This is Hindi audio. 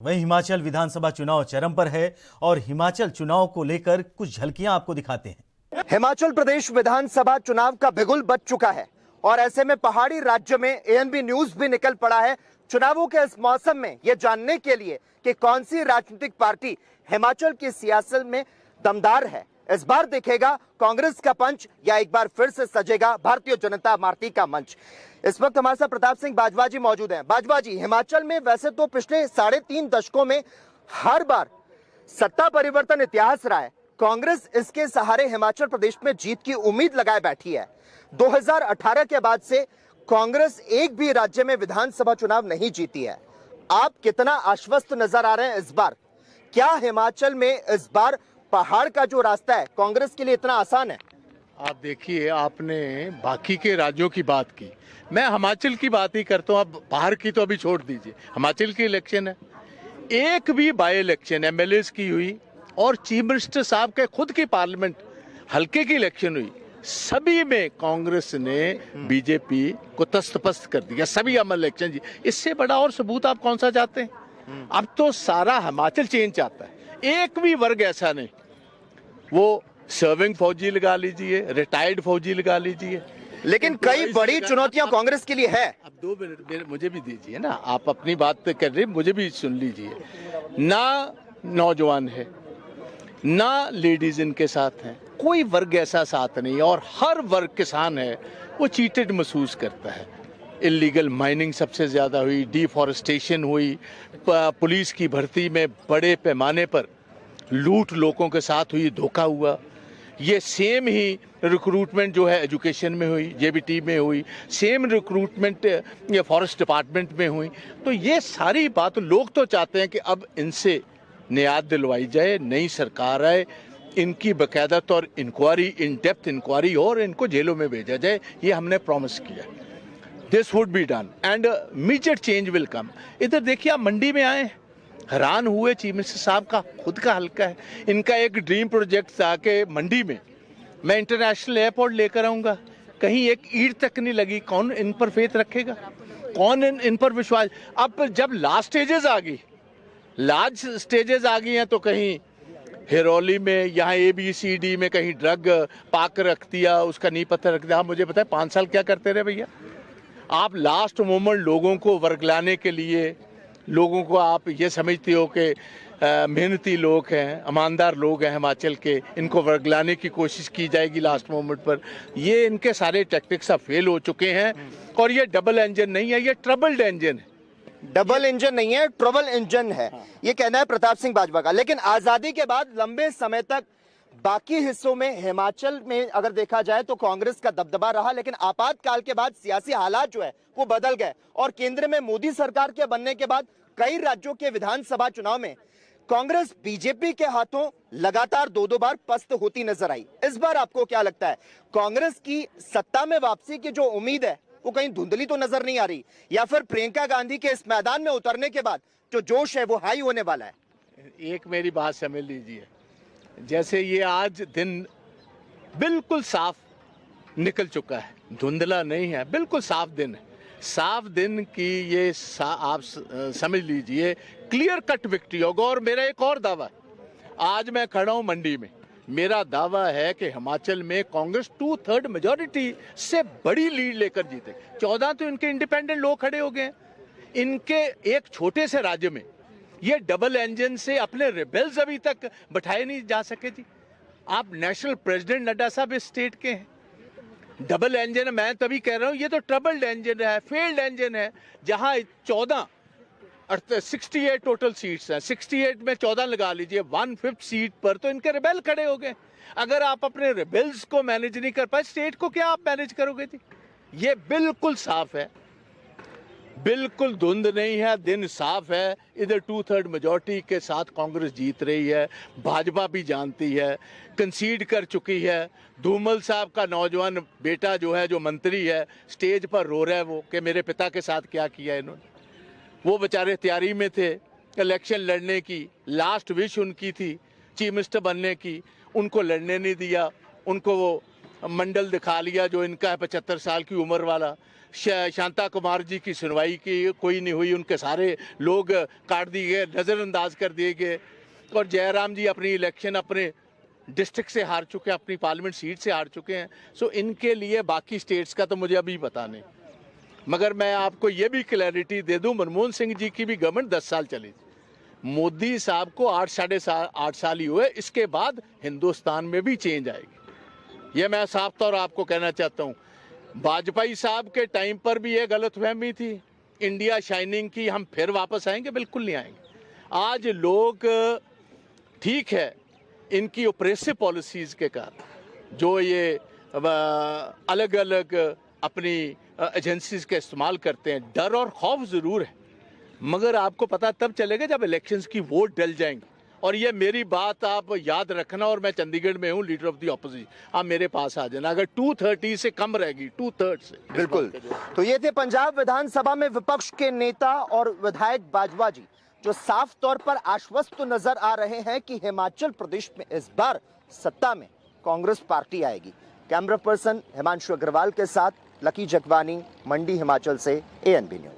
वहीं हिमाचल विधानसभा चुनाव चरम पर है और हिमाचल चुनाव को लेकर कुछ झलकियां आपको दिखाते हैं। हिमाचल प्रदेश विधानसभा चुनाव का बिगुल बज चुका है और ऐसे में पहाड़ी राज्य में एएनबी न्यूज भी निकल पड़ा है चुनावों के इस मौसम में यह जानने के लिए कि कौन सी राजनीतिक पार्टी हिमाचल की सियासत में दमदार है। इस बार दिखेगा कांग्रेस का पंच या एक बार फिर से सजेगा भारतीय जनता पार्टी का मंच। इस वक्त हमारे साथ प्रताप सिंह बाजवा जी मौजूद हैं। बाजवा जी, हिमाचल में वैसे तो पिछले 3.5 दशकों में हर बार सत्ता परिवर्तन इतिहास रहा है। कांग्रेस इसके सहारे हिमाचल प्रदेश में जीत की उम्मीद लगाए बैठी है। 2018 के बाद से कांग्रेस एक भी राज्य में विधानसभा चुनाव नहीं जीती है। आप कितना आश्वस्त नजर आ रहे हैं इस बार? क्या हिमाचल में इस बार पहाड़ का जो रास्ता है कांग्रेस के लिए इतना आसान है? आप देखिए, आपने बाकी के राज्यों की बात की, मैं हिमाचल की बात ही करता हूँ। अब बाहर की तो अभी छोड़ दीजिए, हिमाचल की इलेक्शन है, एक भी बाई इलेक्शन एमएलएस की हुई और चीफ मिनिस्टर साहब के खुद की पार्लियामेंट हल्के की इलेक्शन हुई, सभी में कांग्रेस ने बीजेपी को तस्तपस्त कर दिया, सभी अमल इलेक्शन जी। इससे बड़ा और सबूत आप कौन सा चाहते हैं? अब तो सारा हिमाचल चेंज चाहता है, एक भी वर्ग ऐसा नहीं, वो सर्विंग फौजी लगा लीजिए, रिटायर्ड फौजी लगा लीजिए, लेकिन कई बड़ी चुनौतियां कांग्रेस के लिए है। अब 2 मिनट मुझे भी दीजिए ना, आप अपनी बात कर रहे, मुझे भी सुन लीजिए। ना नौजवान है, ना लेडीज इनके साथ हैं, कोई वर्ग ऐसा साथ नहीं, और हर वर्ग किसान है वो चीटेड महसूस करता है। इलीगल माइनिंग सबसे ज़्यादा हुई, डिफॉरेस्टेशन हुई, पुलिस की भर्ती में बड़े पैमाने पर लूट लोगों के साथ हुई, धोखा हुआ। ये सेम ही रिक्रूटमेंट जो है एजुकेशन में हुई, जेबीटी में हुई, सेम रिक्रूटमेंट ये फॉरेस्ट डिपार्टमेंट में हुई। तो ये सारी बात लोग तो चाहते हैं कि अब इनसे नियाद दिलवाई जाए, नई सरकार आए, इनकी बाकायदा तौर इंक्वायरी, इन डेप्थ इंक्वायरी और इनको जेलों में भेजा जाए। ये हमने प्रॉमिस किया, this would be done and immediate change will come. इधर देखिए, आप मंडी में आए, हैरान हुए, चीफ मिनिस्टर साहब का खुद का हल्का है, इनका एक ड्रीम प्रोजेक्ट था कि मंडी में मैं इंटरनेशनल एयरपोर्ट लेकर आऊँगा, कहीं एक ईंट तक नहीं लगी। कौन इन पर फेथ रखेगा? कौन इन पर विश्वास? अब जब लास्ट स्टेजेस आ गई हैं तो कहीं हिरौली में, यहाँ ABCD में कहीं ड्रग पाक रख दिया, उसका नहीं पता रख दिया। मुझे पता है 5 साल क्या करते रहे भैया आप। लास्ट मोमेंट लोगों को वर्गलाने के लिए, लोगों को आप ये समझते हो कि मेहनती लोग हैं, ईमानदार लोग हैं हिमाचल के, इनको वर्गलाने की कोशिश की जाएगी लास्ट मोमेंट पर। ये इनके सारे टैक्टिक्स अब फेल हो चुके हैं और ये डबल इंजन नहीं है, ये ट्रबल्ड इंजन है। डबल इंजन नहीं है, ट्रबल इंजन है, ये कहना है प्रताप सिंह बाजवा का। लेकिन आजादी के बाद लंबे समय तक बाकी हिस्सों में, हिमाचल में अगर देखा जाए तो कांग्रेस का दबदबा रहा, लेकिन आपातकाल के बाद सियासी हालात जो है वो बदल गए और केंद्र में मोदी सरकार के बनने के बाद कई राज्यों के विधानसभा चुनाव में कांग्रेस बीजेपी के हाथों लगातार 2-2 बार पस्त होती नजर आई। इस बार आपको क्या लगता है, कांग्रेस की सत्ता में वापसी की जो उम्मीद है वो कहीं धुंधली तो नजर नहीं आ रही, या फिर प्रियंका गांधी के इस मैदान में उतरने के बाद जो जोश है वो हाई होने वाला है? एक मेरी बात समझ लीजिए, जैसे ये आज दिन बिल्कुल साफ निकल चुका है, धुंधला नहीं है, बिल्कुल साफ दिन है। साफ दिन की ये आप समझ लीजिए क्लियर कट विक्ट्री होगा। और मेरा एक और दावा है, आज मैं खड़ा हूँ मंडी में, मेरा दावा है कि हिमाचल में कांग्रेस 2/3 मेजॉरिटी से बड़ी लीड लेकर जीते। 14 तो इनके इंडिपेंडेंट लोग खड़े हो गए। इनके एक छोटे से राज्य में ये डबल इंजन से अपने रिबेल्स अभी तक बैठाए नहीं जा सके जी। आप नेशनल प्रेसिडेंट नड्डा साहब इस स्टेट के हैं। डबल इंजन, मैं तभी कह रहा हूँ ये तो ट्रबल्ड इंजन है, फेल्ड इंजन है। जहां 68 टोटल सीट्स हैं, 68 में 14 लगा लीजिए, 1/5 सीट पर तो इनके रिबेल खड़े हो गए। अगर आप अपने रिबेल्स को मैनेज नहीं कर पाए, स्टेट को क्या आप मैनेज करोगे जी? ये बिल्कुल साफ है, बिल्कुल धुंध नहीं है, दिन साफ है। इधर 2/3 मेजॉरिटी के साथ कांग्रेस जीत रही है, भाजपा भी जानती है, कंसीड कर चुकी है। धूमल साहब का नौजवान बेटा जो है, जो मंत्री है, स्टेज पर रो रहा है वो कि मेरे पिता के साथ क्या किया इन्होंने। वो बेचारे तैयारी में थे इलेक्शन लड़ने की, लास्ट विश उनकी थी चीफ मिनिस्टर बनने की, उनको लड़ने नहीं दिया, उनको वो मंडल दिखा लिया जो इनका है 75 साल की उम्र वाला। शांता कुमार जी की सुनवाई की कोई नहीं हुई, उनके सारे लोग काट दिए गए, नज़रअंदाज कर दिए गए। और जयराम जी अपनी इलेक्शन अपने डिस्ट्रिक्ट से हार चुके हैं, अपनी पार्लियामेंट सीट से हार चुके हैं। सो इनके लिए बाकी स्टेट्स का तो मुझे अभी पता नहीं, मगर मैं आपको ये भी क्लैरिटी दे दूं, मनमोहन सिंह जी की भी गवर्नमेंट 10 साल चली थी, मोदी साहब को 8 साल ही हुए, इसके बाद हिंदुस्तान में भी चेंज आएगी, ये मैं साफ तौर आपको कहना चाहता हूँ। वाजपेयी साहब के टाइम पर भी ये गलतफहमी थी, इंडिया शाइनिंग की, हम फिर वापस आएंगे, बिल्कुल नहीं आएंगे। आज लोग ठीक है, इनकी ऑपरेसिव पॉलिसीज के कारण जो ये अलग अलग अपनी एजेंसीज का इस्तेमाल करते हैं, डर और खौफ ज़रूर है, मगर आपको पता तब चलेगा जब इलेक्शंस की वोट डल जाएंगे। और ये मेरी बात आप याद रखना, और मैं चंडीगढ़ में हूँ, लीडर ऑफ द ऑपोजिशन, आप मेरे पास आ जाना अगर 230 से कम रहेगी, 2/3 से। बिल्कुल। तो ये थे पंजाब विधानसभा में विपक्ष के नेता और विधायक बाजवा जी, जो साफ तौर पर आश्वस्त नजर आ रहे हैं कि हिमाचल प्रदेश में इस बार सत्ता में कांग्रेस पार्टी आएगी। कैमरा पर्सन हिमांशु अग्रवाल के साथ लकी जगवानी, मंडी हिमाचल से ANB न्यूज।